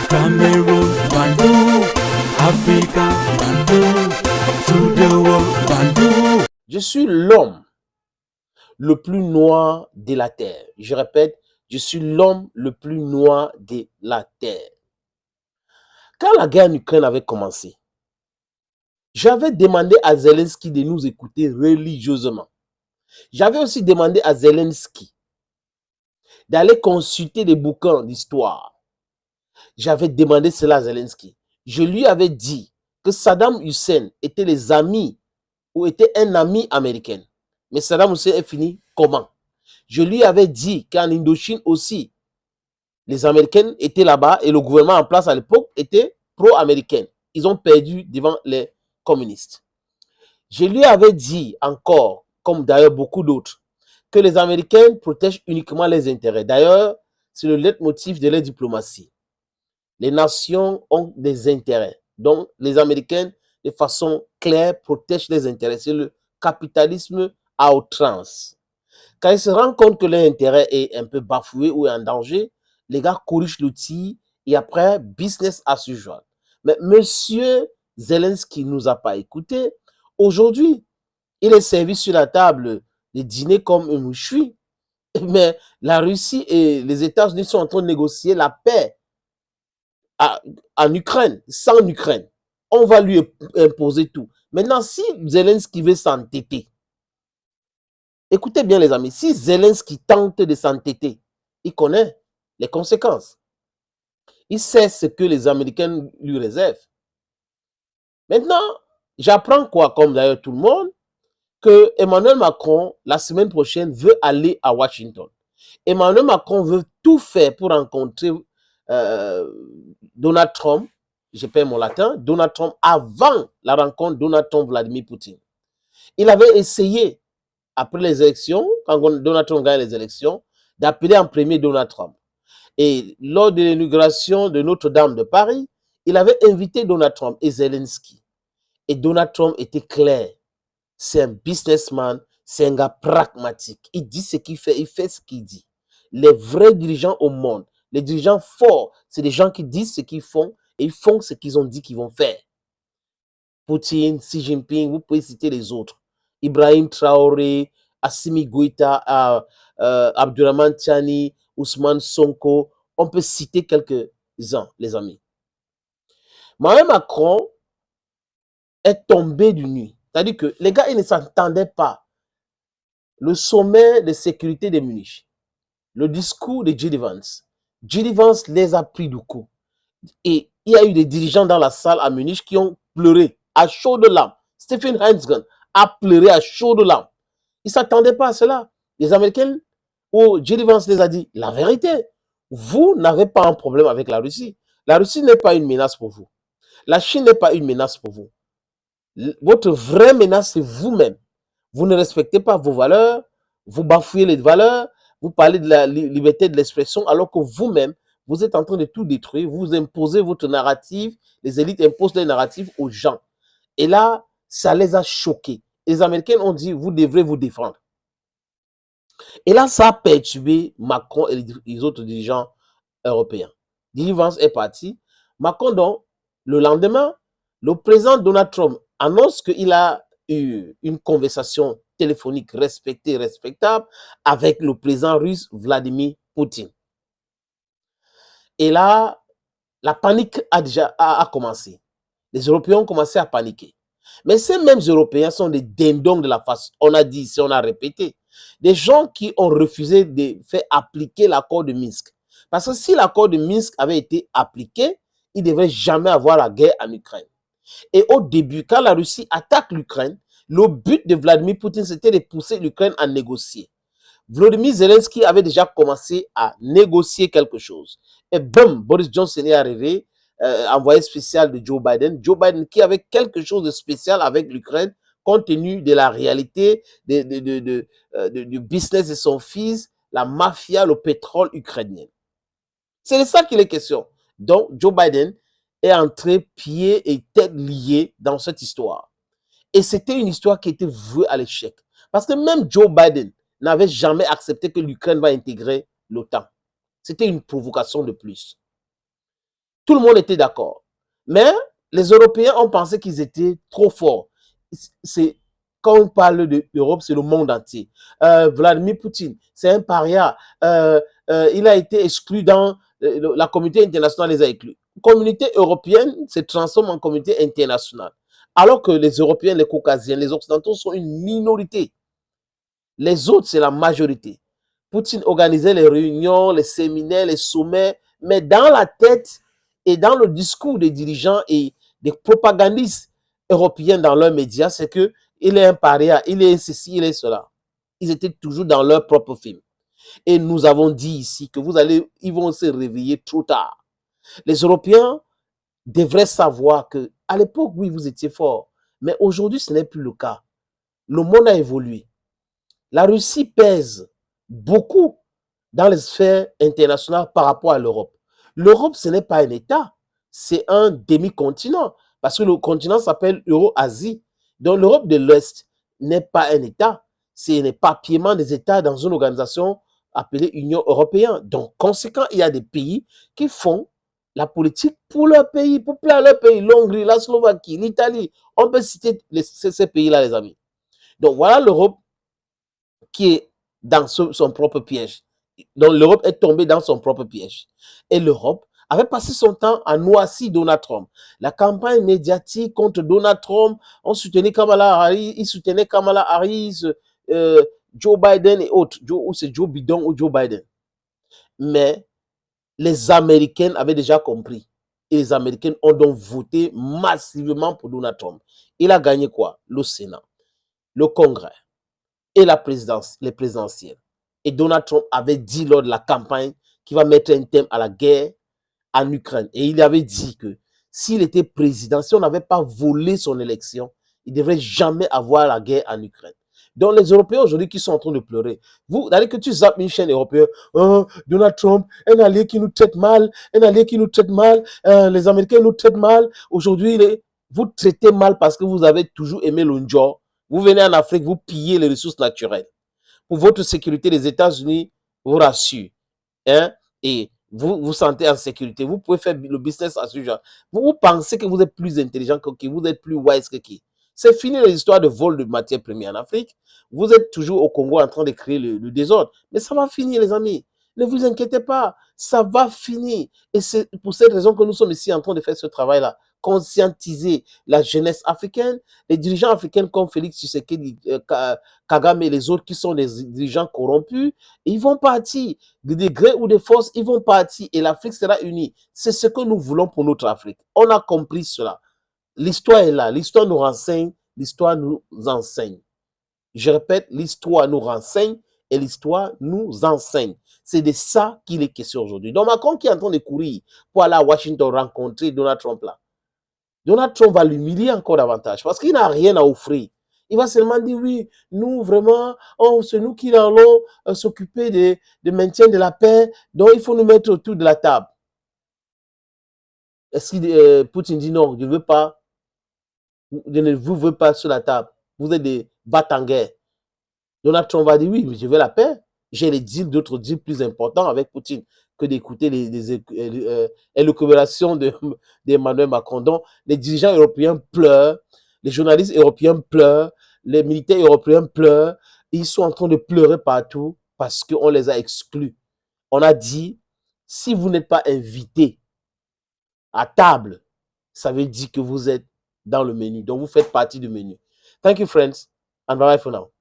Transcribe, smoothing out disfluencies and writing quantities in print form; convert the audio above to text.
Cameroon, Bandung, Africa, Bandung, to the world, Bandung. Je suis l'homme le plus noir de la terre. Je répète, je suis l'homme le plus noir de la terre. Quand la guerre en Ukraine avait commencé, j'avais demandé à Zelensky de nous écouter religieusement. J'avais aussi demandé à Zelensky d'aller consulter des bouquins d'histoire. J'avais demandé cela à Zelensky. Je lui avais dit que Saddam Hussein était les amis ou était un ami américain. Mais Saddam Hussein est fini comment? Je lui avais dit qu'en Indochine aussi, les Américains étaient là-bas et le gouvernement en place à l'époque était pro-américain. Ils ont perdu devant les communistes. Je lui avais dit encore, comme d'ailleurs beaucoup d'autres, que les Américains protègent uniquement les intérêts. D'ailleurs, c'est le leitmotiv de la diplomatie. Les nations ont des intérêts. Donc, les Américains, de façon claire, protègent les intérêts. C'est le capitalisme à outrance. Quand ils se rendent compte que leur intérêt est un peu bafoué ou est en danger, les gars corrigent l'outil et après, business as usual. Mais monsieur Zelensky ne nous a pas écoutés. Aujourd'hui, il est servi sur la table de dîner comme un mouchoui. Mais la Russie et les États-Unis sont en train de négocier la paix en Ukraine, sans Ukraine. On va lui imposer tout. Maintenant, si Zelensky veut s'entêter, écoutez bien les amis, si Zelensky tente de s'entêter, il connaît les conséquences. Il sait ce que les Américains lui réservent. Maintenant, j'apprends quoi, comme d'ailleurs tout le monde, que Emmanuel Macron, la semaine prochaine, veut aller à Washington. Emmanuel Macron veut tout faire pour rencontrer Donald Trump, je perds mon latin, Donald Trump avant la rencontre Donald Trump-Vladimir Poutine. Il avait essayé, après les élections, quand Donald Trump gagne les élections, d'appeler en premier Donald Trump. Et lors de l'inauguration de Notre-Dame de Paris, il avait invité Donald Trump et Zelensky. Et Donald Trump était clair. C'est un businessman, c'est un gars pragmatique. Il dit ce qu'il fait ce qu'il dit. Les vrais dirigeants au monde, les dirigeants forts, c'est des gens qui disent ce qu'ils font et ils font ce qu'ils ont dit qu'ils vont faire. Poutine, Xi Jinping, vous pouvez citer les autres. Ibrahim Traoré, Assimi Goïta, Abdurrahman Tiani, Ousmane Sonko. On peut citer quelques-uns, les amis. Emmanuel Macron est tombé du nuit. C'est-à-dire que les gars, ils ne s'entendaient pas. Le sommet de sécurité de Munich, le discours de J.D. Vance. J.D. Vance les a pris du coup. Et il y a eu des dirigeants dans la salle à Munich qui ont pleuré à chaudes larmes. Stephen Heinzgen a pleuré à chaudes larmes. Ils ne s'attendaient pas à cela. Les Américains, J.D. Vance les a dit, la vérité, vous n'avez pas un problème avec la Russie. La Russie n'est pas une menace pour vous. La Chine n'est pas une menace pour vous. Votre vraie menace, c'est vous-même. Vous ne respectez pas vos valeurs, vous bafouez les valeurs, vous parlez de la liberté de l'expression, alors que vous-même, vous êtes en train de tout détruire, vous imposez votre narrative, les élites imposent les narratives aux gens. Et là, ça les a choqués. Les Américains ont dit, vous devrez vous défendre. Et là, ça a perturbé Macron et les autres dirigeants européens. J.D. Vance est parti. Macron, donc, le lendemain, le président Donald Trump annonce qu'il a eu une conversation téléphonique respectée, respectable avec le président russe Vladimir Poutine. Et là, la panique a commencé. Les Européens ont commencé à paniquer. Mais ces mêmes Européens sont des dindons de la face. On a dit ici, on a répété. Des gens qui ont refusé de faire appliquer l'accord de Minsk. Parce que si l'accord de Minsk avait été appliqué, il ne devrait jamais avoir la guerre en Ukraine. Et au début, quand la Russie attaque l'Ukraine, le but de Vladimir Poutine, c'était de pousser l'Ukraine à négocier. Volodymyr Zelensky avait déjà commencé à négocier quelque chose. Et boum, Boris Johnson est arrivé, envoyé spécial de Joe Biden. Joe Biden qui avait quelque chose de spécial avec l'Ukraine, compte tenu de la réalité du business de son fils, la mafia, le pétrole ukrainien. C'est de ça qu'il est question. Donc, Joe Biden est entré pieds et tête liés dans cette histoire. Et c'était une histoire qui était vouée à l'échec. Parce que même Joe Biden n'avait jamais accepté que l'Ukraine va intégrer l'OTAN. C'était une provocation de plus. Tout le monde était d'accord. Mais les Européens ont pensé qu'ils étaient trop forts. C'est, quand on parle de l'Europe, c'est le monde entier. Vladimir Poutine, c'est un paria. Il a été exclu dans la communauté internationale, les a exclus. Communauté européenne se transforme en communauté internationale. Alors que les Européens, les Caucasiens, les Occidentaux sont une minorité. Les autres, c'est la majorité. Poutine organisait les réunions, les séminaires, les sommets, mais dans la tête et dans le discours des dirigeants et des propagandistes européens dans leurs médias, c'est que il est un paria, il est ceci, il est cela. Ils étaient toujours dans leur propre film. Et nous avons dit ici que ils vont se réveiller trop tard. Les Européens devraient savoir que à l'époque, oui, vous étiez forts, mais aujourd'hui, ce n'est plus le cas. Le monde a évolué. La Russie pèse beaucoup dans les sphères internationales par rapport à l'Europe. L'Europe, ce n'est pas un État, c'est un demi-continent, parce que le continent s'appelle Euro-Asie. Donc l'Europe de l'Est n'est pas un État, c'est un éparpillement des États dans une organisation appelée Union européenne. Donc, conséquent, il y a des pays qui font la politique pour leur pays, pour plaire à leur pays, l'Hongrie, la Slovaquie, l'Italie. On peut citer ces pays-là, les amis. Donc voilà l'Europe qui est dans son propre piège. Donc l'Europe est tombée dans son propre piège. Et l'Europe avait passé son temps à noircir Donald Trump. La campagne médiatique contre Donald Trump, on soutenait Kamala Harris, ils soutenaient Kamala Harris, Joe Biden et autres. Ou c'est Joe Biden ou Joe Biden. Mais les Américains avaient déjà compris. Et les Américains ont donc voté massivement pour Donald Trump. Il a gagné quoi? Le Sénat, le Congrès et la présidence, les présidentielles. Et Donald Trump avait dit lors de la campagne qu'il va mettre un thème à la guerre en Ukraine. Et il avait dit que s'il était président, si on n'avait pas volé son élection, il ne devrait jamais avoir la guerre en Ukraine. Donc les Européens aujourd'hui qui sont en train de pleurer, vous, d'ailleurs que tu zappes une chaîne européenne, oh, Donald Trump, un allié qui nous traite mal, un allié qui nous traite mal, les Américains nous traitent mal. Aujourd'hui, vous traitez mal parce que vous avez toujours aimé le Ndjo. Vous venez en Afrique, vous pillez les ressources naturelles. Pour votre sécurité, les États-Unis vous rassurent. Hein? Et vous vous sentez en sécurité. Vous pouvez faire le business à ce genre. Vous pensez que vous êtes plus intelligent que qui, vous êtes plus wise que qui. C'est fini les histoires de vol de matières premières en Afrique. Vous êtes toujours au Congo en train de créer le désordre. Mais ça va finir, les amis. Ne vous inquiétez pas. Ça va finir. Et c'est pour cette raison que nous sommes ici en train de faire ce travail-là. Conscientiser la jeunesse africaine, les dirigeants africains comme Félix Tshisekedi, Kagame et les autres qui sont des dirigeants corrompus, ils vont partir. De gré ou de force, ils vont partir et l'Afrique sera unie. C'est ce que nous voulons pour notre Afrique. On a compris cela. L'histoire est là. L'histoire nous renseigne. L'histoire nous enseigne. Je répète, l'histoire nous renseigne et l'histoire nous enseigne. C'est de ça qu'il est question aujourd'hui. Donc Macron qui est en train de courir pour aller à Washington rencontrer Donald Trump là, Donald Trump va l'humilier encore davantage parce qu'il n'a rien à offrir. Il va seulement dire oui, nous vraiment, oh, c'est nous qui allons s'occuper de maintien de la paix, donc il faut nous mettre autour de la table. Est-ce que Poutine dit non, je ne veux pas, je ne vous veux pas sur la table, vous êtes des battes-en-guerre. Donald Trump va dire oui, mais je veux la paix. J'ai d'autres deals plus importants avec Poutine que d'écouter les élucubrations d'Emmanuel Macron. Donc, les dirigeants européens pleurent, les journalistes européens pleurent, les militaires européens pleurent. Ils sont en train de pleurer partout parce qu'on les a exclus. On a dit, si vous n'êtes pas invité à table, ça veut dire que vous êtes dans le menu. Donc, vous faites partie du menu. Thank you, friends, and bye-bye for now.